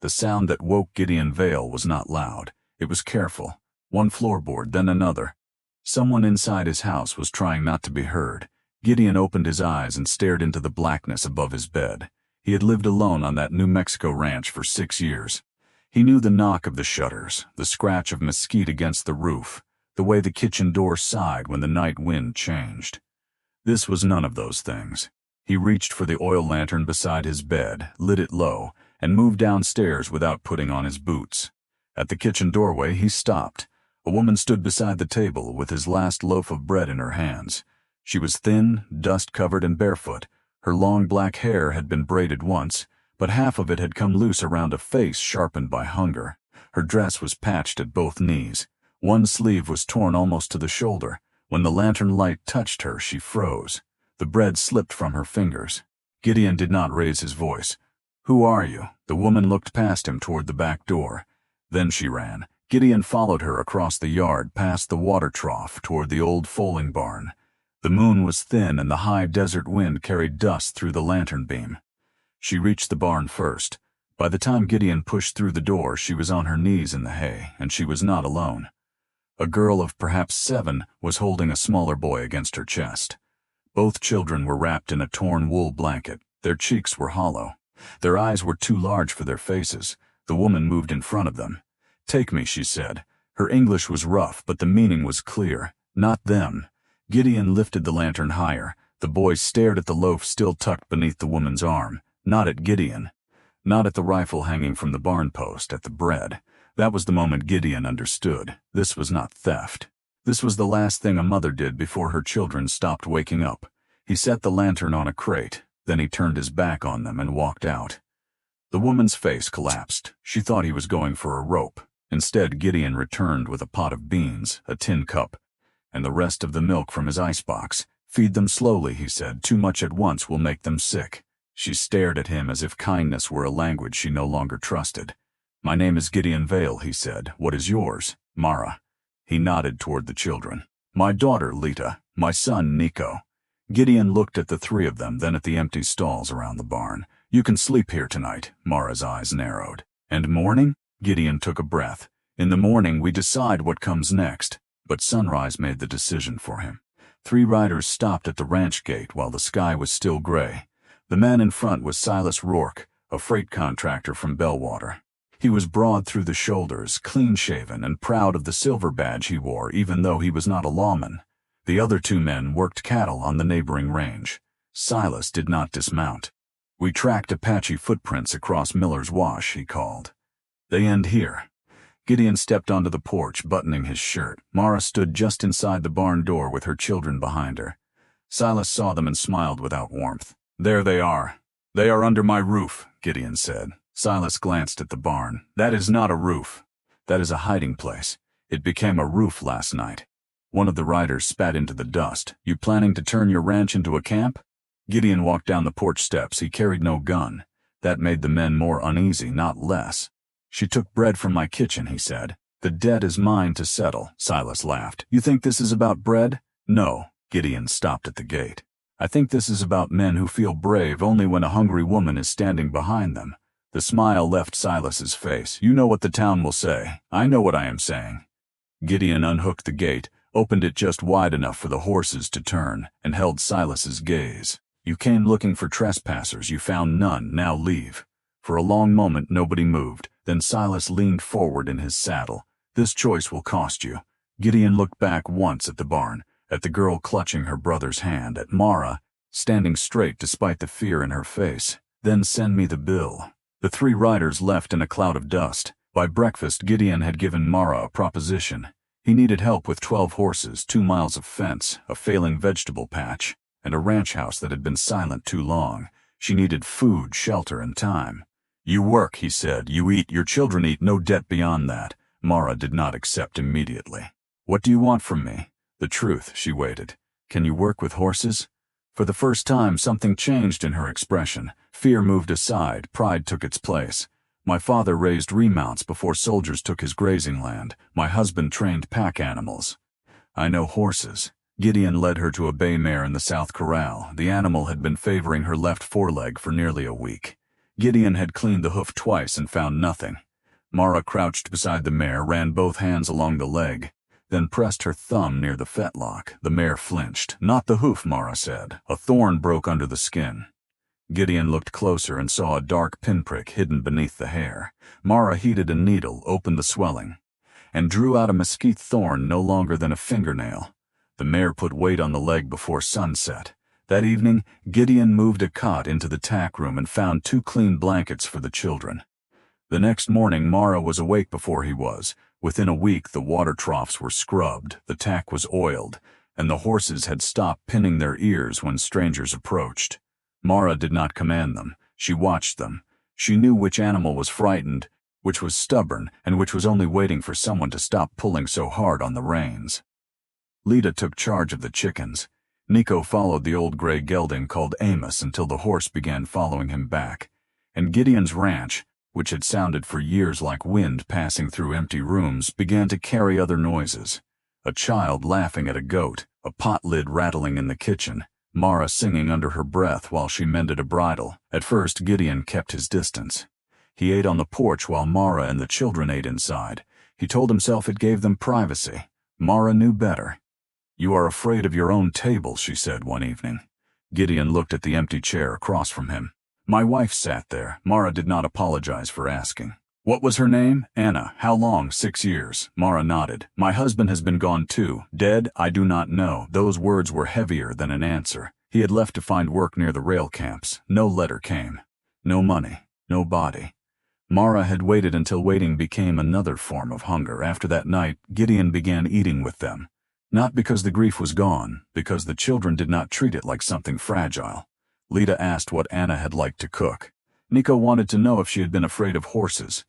The sound that woke Gideon Vale was not loud. It was careful. One floorboard, then another. Someone inside his house was trying not to be heard. Gideon opened his eyes and stared into the blackness above his bed. He had lived alone on that New Mexico ranch for 6 years. He knew the knock of the shutters, the scratch of mesquite against the roof, the way the kitchen door sighed when the night wind changed. This was none of those things. He reached for the oil lantern beside his bed, lit it low, and moved downstairs without putting on his boots. At the kitchen doorway, he stopped. A woman stood beside the table with his last loaf of bread in her hands. She was thin, dust-covered, and barefoot. Her long black hair had been braided once, but half of it had come loose around a face sharpened by hunger. Her dress was patched at both knees. One sleeve was torn almost to the shoulder. When the lantern light touched her, she froze. The bread slipped from her fingers. Gideon did not raise his voice. "Who are you?" The woman looked past him toward the back door. Then she ran. Gideon followed her across the yard, past the water trough, toward the old foaling barn. The moon was thin and the high desert wind carried dust through the lantern beam. She reached the barn first. By the time Gideon pushed through the door, she was on her knees in the hay, and she was not alone. A girl of perhaps 7 was holding a smaller boy against her chest. Both children were wrapped in a torn wool blanket. Their cheeks were hollow. Their eyes were too large for their faces. The woman moved in front of them. "Take me," she said. Her English was rough, but the meaning was clear. Not them. Gideon lifted the lantern higher. The boy stared at the loaf still tucked beneath the woman's arm. Not at Gideon. Not at the rifle hanging from the barn post, at the bread. That was the moment Gideon understood. This was not theft. This was the last thing a mother did before her children stopped waking up. He set the lantern on a crate. Then he turned his back on them and walked out. The woman's face collapsed. She thought he was going for a rope. Instead, Gideon returned with a pot of beans, a tin cup, and the rest of the milk from his icebox. "Feed them slowly," he said. "Too much at once will make them sick." She stared at him as if kindness were a language she no longer trusted. "My name is Gideon Vale," he said. "What is yours?" "Mara." He nodded toward the children. "My daughter, Lita. My son, Nico." Gideon looked at the 3 of them, then at the empty stalls around the barn. "You can sleep here tonight." Mara's eyes narrowed. "And morning?" Gideon took a breath. "In the morning we decide what comes next." But sunrise made the decision for him. 3 riders stopped at the ranch gate while the sky was still gray. The man in front was Silas Rourke, a freight contractor from Bellwater. He was broad through the shoulders, clean-shaven, and proud of the silver badge he wore, even though he was not a lawman. The other 2 men worked cattle on the neighboring range. Silas did not dismount. "We tracked Apache footprints across Miller's Wash," he called. "They end here." Gideon stepped onto the porch, buttoning his shirt. Mara stood just inside the barn door with her children behind her. Silas saw them and smiled without warmth. "There they are. They are under my roof," Gideon said. Silas glanced at the barn. "That is not a roof. That is a hiding place. It became a roof last night." One of the riders spat into the dust. "You planning to turn your ranch into a camp?" Gideon walked down the porch steps. He carried no gun. That made the men more uneasy, not less. "She took bread from my kitchen," he said. "The debt is mine to settle." Silas laughed. "You think this is about bread?" "No." Gideon stopped at the gate. "I think this is about men who feel brave only when a hungry woman is standing behind them." The smile left Silas's face. "You know what the town will say. I know what I am saying." Gideon unhooked the gate, opened it just wide enough for the horses to turn, and held Silas's gaze. "You came looking for trespassers. You found none. Now leave." For a long moment nobody moved. Then Silas leaned forward in his saddle. "This choice will cost you." Gideon looked back once at the barn, at the girl clutching her brother's hand, at Mara, standing straight despite the fear in her face. "Then send me the bill." The 3 riders left in a cloud of dust. By breakfast, Gideon had given Mara a proposition. He needed help with 12 horses, 2 miles of fence, a failing vegetable patch, and a ranch house that had been silent too long. She needed food, shelter, and time. "You work," he said. "You eat. Your children eat. No debt beyond that." Mara did not accept immediately. "What do you want from me?" "The truth." She waited. "Can you work with horses?" For the first time, something changed in her expression. Fear moved aside. Pride took its place. "My father raised remounts before soldiers took his grazing land. My husband trained pack animals." "I know horses." Gideon led her to a bay mare in the south corral. The animal had been favoring her left foreleg for nearly a week. Gideon had cleaned the hoof twice and found nothing. Mara crouched beside the mare, ran both hands along the leg, then pressed her thumb near the fetlock. The mare flinched. "Not the hoof," Mara said. "A thorn broke under the skin." Gideon looked closer and saw a dark pinprick hidden beneath the hair. Mara heated a needle, opened the swelling, and drew out a mesquite thorn no longer than a fingernail. The mare put weight on the leg before sunset. That evening, Gideon moved a cot into the tack room and found 2 clean blankets for the children. The next morning, Mara was awake before he was. Within a week, the water troughs were scrubbed, the tack was oiled, and the horses had stopped pinning their ears when strangers approached. Mara did not command them. She watched them. She knew which animal was frightened, which was stubborn, and which was only waiting for someone to stop pulling so hard on the reins. Lita took charge of the chickens. Nico followed the old gray gelding called Amos until the horse began following him back. And Gideon's ranch, which had sounded for years like wind passing through empty rooms, began to carry other noises. A child laughing at a goat, a pot lid rattling in the kitchen, Mara singing under her breath while she mended a bridle. At first, Gideon kept his distance. He ate on the porch while Mara and the children ate inside. He told himself it gave them privacy. Mara knew better. "You are afraid of your own table," she said one evening. Gideon looked at the empty chair across from him. "My wife sat there." Mara did not apologize for asking. "What was her name?" "Anna." "How long?" "6 years." Mara nodded. "My husband has been gone too." "Dead?" "I do not know." Those words were heavier than an answer. He had left to find work near the rail camps. No letter came. No money. No body. Mara had waited until waiting became another form of hunger. After that night, Gideon began eating with them. Not because the grief was gone, because the children did not treat it like something fragile. Lita asked what Anna had liked to cook. Nico wanted to know if she had been afraid of horses.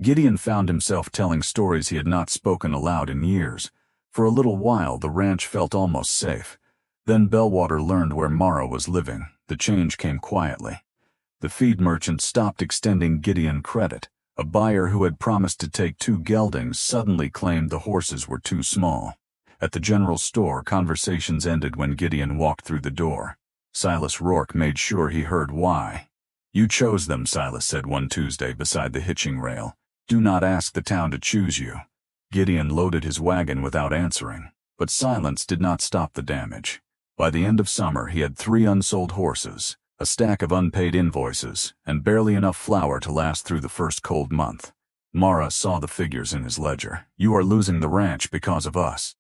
Gideon found himself telling stories he had not spoken aloud in years. For a little while, the ranch felt almost safe. Then Bellwater learned where Mara was living. The change came quietly. The feed merchant stopped extending Gideon credit. A buyer who had promised to take 2 geldings suddenly claimed the horses were too small. At the general store, conversations ended when Gideon walked through the door. Silas Rourke made sure he heard why. "You chose them," Silas said one Tuesday beside the hitching rail. "Do not ask the town to choose you." Gideon loaded his wagon without answering. But silence did not stop the damage. By the end of summer, he had 3 unsold horses, a stack of unpaid invoices, and barely enough flour to last through the first cold month. Mara saw the figures in his ledger. "You are losing the ranch because of us."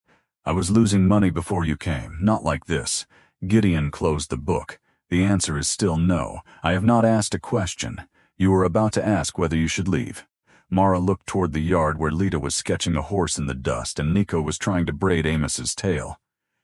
"I was losing money before you came, not like this." Gideon closed the book. "The answer is still no. I have not asked a question. You were about to ask whether you should leave." Mara looked toward the yard where Lita was sketching a horse in the dust and Nico was trying to braid Amos's tail.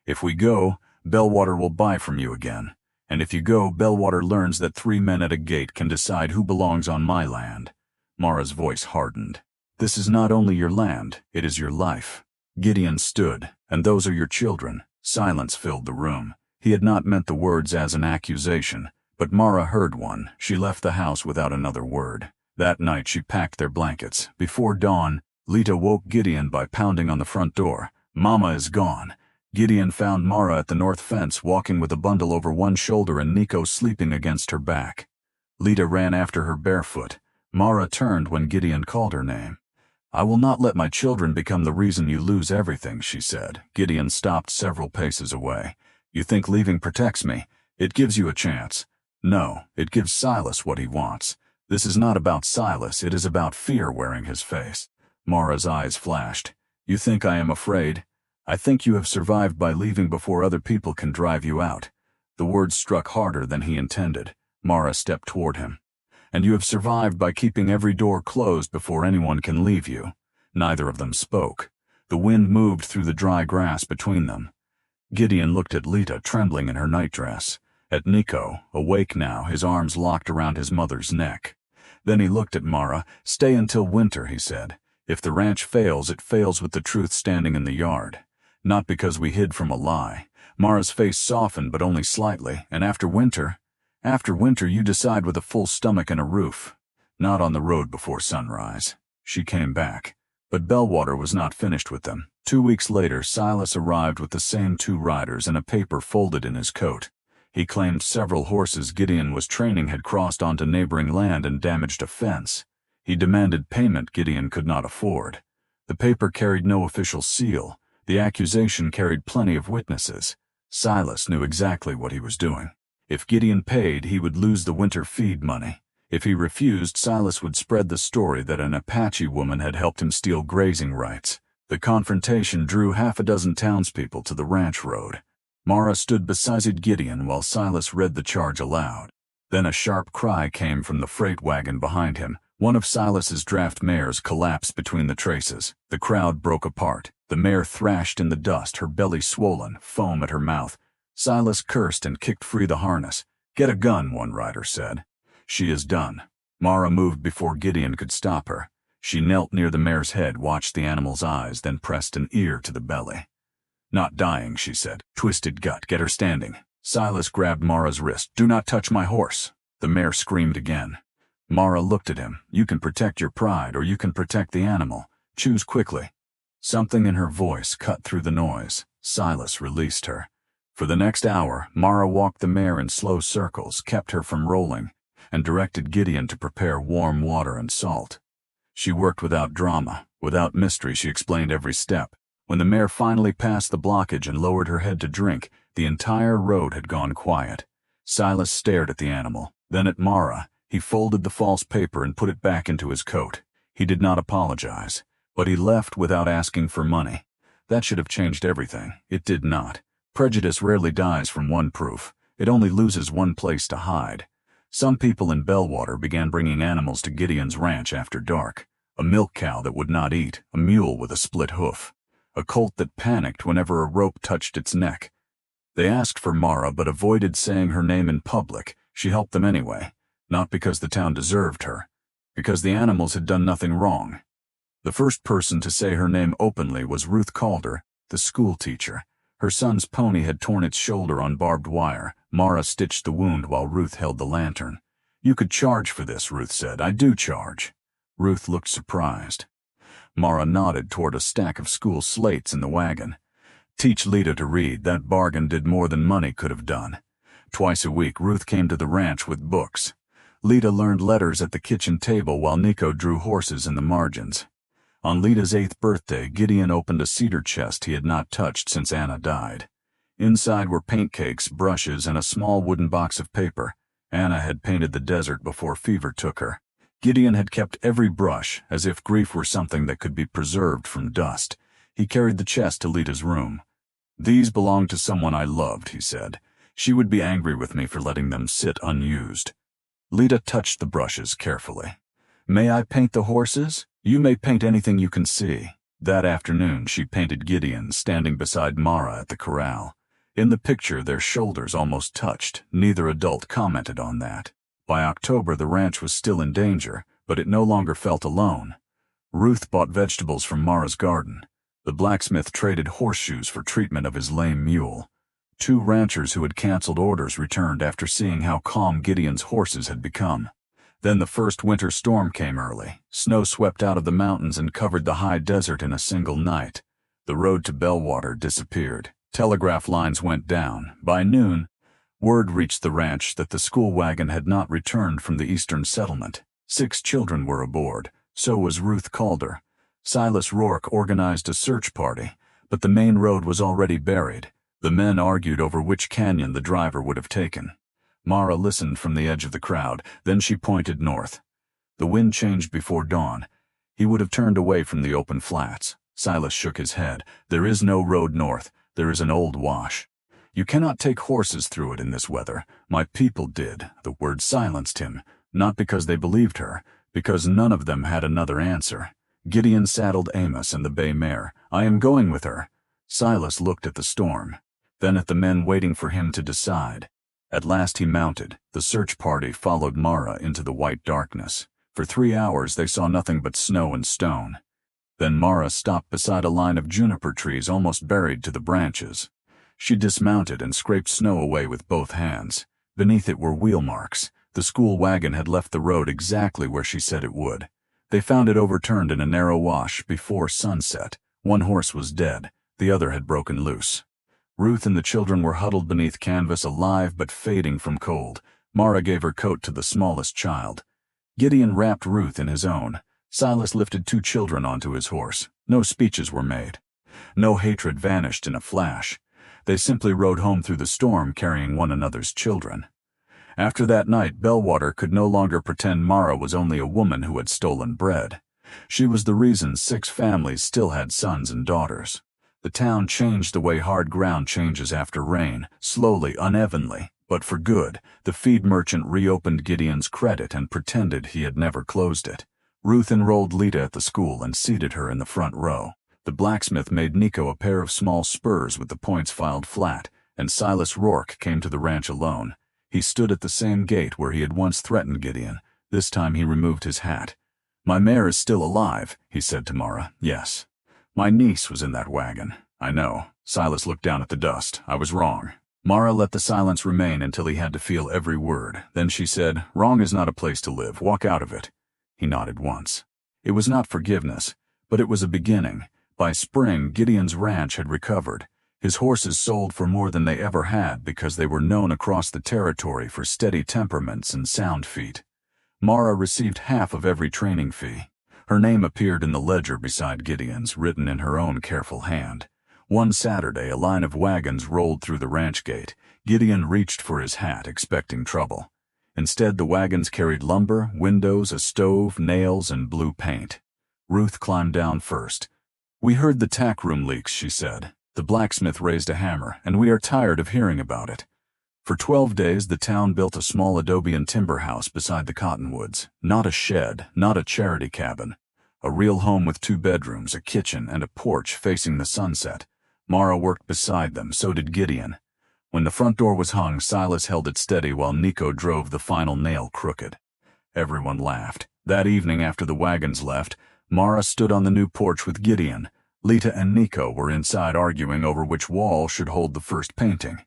"If we go, Bellwater will buy from you again. And if you go, Bellwater learns that 3 men at a gate can decide who belongs on my land." Mara's voice hardened. "This is not only your land, it is your life." Gideon stood. "And those are your children." Silence filled the room. He had not meant the words as an accusation, but Mara heard one. She left the house without another word. That night she packed their blankets. Before dawn, Lita woke Gideon by pounding on the front door. "Mama is gone." Gideon found Mara at the north fence, walking with a bundle over one shoulder and Nico sleeping against her back. Lita ran after her barefoot. Mara turned when Gideon called her name. "I will not let my children become the reason you lose everything," she said. Gideon stopped several paces away. "You think leaving protects me? It gives you a chance." "No, it gives Silas what he wants. This is not about Silas, it is about fear wearing his face." Mara's eyes flashed. "You think I am afraid? I think you have survived by leaving before other people can drive you out." The words struck harder than he intended. Mara stepped toward him. "And you have survived by keeping every door closed before anyone can leave you." Neither of them spoke. The wind moved through the dry grass between them. Gideon looked at Lita, trembling in her nightdress. At Nico, awake now, his arms locked around his mother's neck. Then he looked at Mara. "Stay until winter," he said. "If the ranch fails, it fails with the truth standing in the yard. Not because we hid from a lie." Mara's face softened, but only slightly. "And after winter you decide with a full stomach and a roof. Not on the road before sunrise." She came back. But Bellwater was not finished with them. 2 weeks later, Silas arrived with the same 2 riders and a paper folded in his coat. He claimed several horses Gideon was training had crossed onto neighboring land and damaged a fence. He demanded payment Gideon could not afford. The paper carried no official seal. The accusation carried plenty of witnesses. Silas knew exactly what he was doing. If Gideon paid, he would lose the winter feed money. If he refused, Silas would spread the story that an Apache woman had helped him steal grazing rights. The confrontation drew half a dozen townspeople to the ranch road. Mara stood beside Gideon while Silas read the charge aloud. Then a sharp cry came from the freight wagon behind him. One of Silas's draft mares collapsed between the traces. The crowd broke apart. The mare thrashed in the dust, her belly swollen, foam at her mouth. Silas cursed and kicked free the harness. "Get a gun," one rider said. "She is done." Mara moved before Gideon could stop her. She knelt near the mare's head, watched the animal's eyes, then pressed an ear to the belly. "Not dying," she said. "Twisted gut. Get her standing." Silas grabbed Mara's wrist. "Do not touch my horse." The mare screamed again. Mara looked at him. "You can protect your pride, or you can protect the animal. Choose quickly." Something in her voice cut through the noise. Silas released her. For the next hour, Mara walked the mare in slow circles, kept her from rolling, and directed Gideon to prepare warm water and salt. She worked without drama, without mystery. She explained every step. When the mare finally passed the blockage and lowered her head to drink, the entire road had gone quiet. Silas stared at the animal, then at Mara. He folded the false paper and put it back into his coat. He did not apologize, but he left without asking for money. That should have changed everything. It did not. Prejudice rarely dies from one proof. It only loses one place to hide. Some people in Bellwater began bringing animals to Gideon's ranch after dark. A milk cow that would not eat, a mule with a split hoof, a colt that panicked whenever a rope touched its neck. They asked for Mara but avoided saying her name in public. She helped them anyway, not because the town deserved her, because the animals had done nothing wrong. The first person to say her name openly was Ruth Calder, the school teacher. Her son's pony had torn its shoulder on barbed wire. Mara stitched the wound while Ruth held the lantern. "You could charge for this," Ruth said. "I do charge." Ruth looked surprised. Mara nodded toward a stack of school slates in the wagon. "Teach Lita to read. That bargain did more than money could have done." Twice a week, Ruth came to the ranch with books. Lita learned letters at the kitchen table while Nico drew horses in the margins. On Lita's 8th birthday, Gideon opened a cedar chest he had not touched since Anna died. Inside were paint cakes, brushes, and a small wooden box of paper. Anna had painted the desert before fever took her. Gideon had kept every brush, as if grief were something that could be preserved from dust. He carried the chest to Lita's room. "These belonged to someone I loved," he said. "She would be angry with me for letting them sit unused." Lita touched the brushes carefully. "May I paint the horses?" "You may paint anything you can see." That afternoon she painted Gideon standing beside Mara at the corral. In the picture their shoulders almost touched. Neither adult commented on that. By October the ranch was still in danger, but it no longer felt alone. Ruth bought vegetables from Mara's garden. The blacksmith traded horseshoes for treatment of his lame mule. 2 ranchers who had canceled orders returned after seeing how calm Gideon's horses had become. Then the first winter storm came early. Snow swept out of the mountains and covered the high desert in a single night. The road to Bellwater disappeared. Telegraph lines went down. By noon, word reached the ranch that the school wagon had not returned from the eastern settlement. 6 children were aboard. So was Ruth Calder. Silas Rourke organized a search party, but the main road was already buried. The men argued over which canyon the driver would have taken. Mara listened from the edge of the crowd, then she pointed north. The wind changed before dawn. He would have turned away from the open flats. Silas shook his head. "There is no road north. There is an old wash. You cannot take horses through it in this weather. My people did." The word silenced him, not because they believed her, because none of them had another answer. Gideon saddled Amos and the bay mare. "I am going with her." Silas looked at the storm, then at the men waiting for him to decide. At last he mounted. The search party followed Mara into the white darkness. For 3 hours they saw nothing but snow and stone. Then Mara stopped beside a line of juniper trees almost buried to the branches. She dismounted and scraped snow away with both hands. Beneath it were wheel marks. The school wagon had left the road exactly where she said it would. They found it overturned in a narrow wash before sunset. One horse was dead. The other had broken loose. Ruth and the children were huddled beneath canvas, alive but fading from cold. Mara gave her coat to the smallest child. Gideon wrapped Ruth in his own. Silas lifted 2 children onto his horse. No speeches were made. No hatred vanished in a flash. They simply rode home through the storm carrying one another's children. After that night, Bellwater could no longer pretend Mara was only a woman who had stolen bread. She was the reason 6 families still had sons and daughters. The town changed the way hard ground changes after rain, slowly, unevenly, but for good. The feed merchant reopened Gideon's credit and pretended he had never closed it. Ruth enrolled Lita at the school and seated her in the front row. The blacksmith made Nico a pair of small spurs with the points filed flat, and Silas Rourke came to the ranch alone. He stood at the same gate where he had once threatened Gideon. This time he removed his hat. "My mare is still alive," he said to Mara. "Yes. My niece was in that wagon." "I know." Silas looked down at the dust. "I was wrong." Mara let the silence remain until he had to feel every word. Then she said, "Wrong is not a place to live. Walk out of it." He nodded once. It was not forgiveness, but it was a beginning. By spring, Gideon's ranch had recovered. His horses sold for more than they ever had because they were known across the territory for steady temperaments and sound feet. Mara received half of every training fee. Her name appeared in the ledger beside Gideon's, written in her own careful hand. One Saturday, a line of wagons rolled through the ranch gate. Gideon reached for his hat, expecting trouble. Instead, the wagons carried lumber, windows, a stove, nails, and blue paint. Ruth climbed down first. "We heard the tack room leaks," she said. "The blacksmith raised a hammer, and we are tired of hearing about it." For 12 days, the town built a small adobe and timber house beside the cottonwoods. Not a shed, not a charity cabin. A real home with 2 bedrooms, a kitchen, and a porch facing the sunset. Mara worked beside them, so did Gideon. When the front door was hung, Silas held it steady while Nico drove the final nail crooked. Everyone laughed. That evening after the wagons left, Mara stood on the new porch with Gideon. Lita and Nico were inside arguing over which wall should hold the first painting.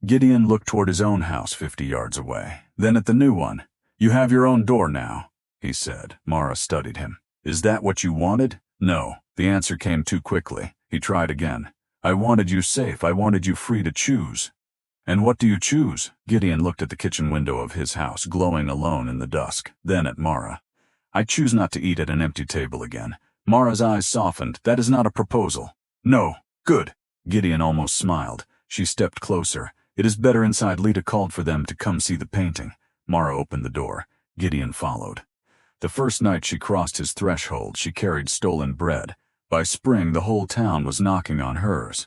Gideon looked toward his own house 50 yards away, then at the new one. "You have your own door now," he said. Mara studied him. "Is that what you wanted?" "No." The answer came too quickly. He tried again. "I wanted you safe. I wanted you free to choose." "And what do you choose?" Gideon looked at the kitchen window of his house, glowing alone in the dusk, then at Mara. "I choose not to eat at an empty table again." Mara's eyes softened. "That is not a proposal." "No." "Good." Gideon almost smiled. She stepped closer. "It is better inside." Lita called for them to come see the painting. Mara opened the door. Gideon followed. The first night she crossed his threshold, she carried stolen bread. By spring, the whole town was knocking on hers.